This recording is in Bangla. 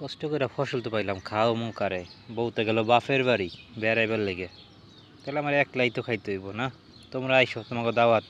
কষ্ট করে ফসল তো পাইলাম, খাও মুখারে। বউতে গেল বাপের বাড়ি বেড়াইবার লেগে, তাহলে আমার একলাই তো খাইতে হইব না? তোমরা আইসো, তোমাকে দাওয়াত।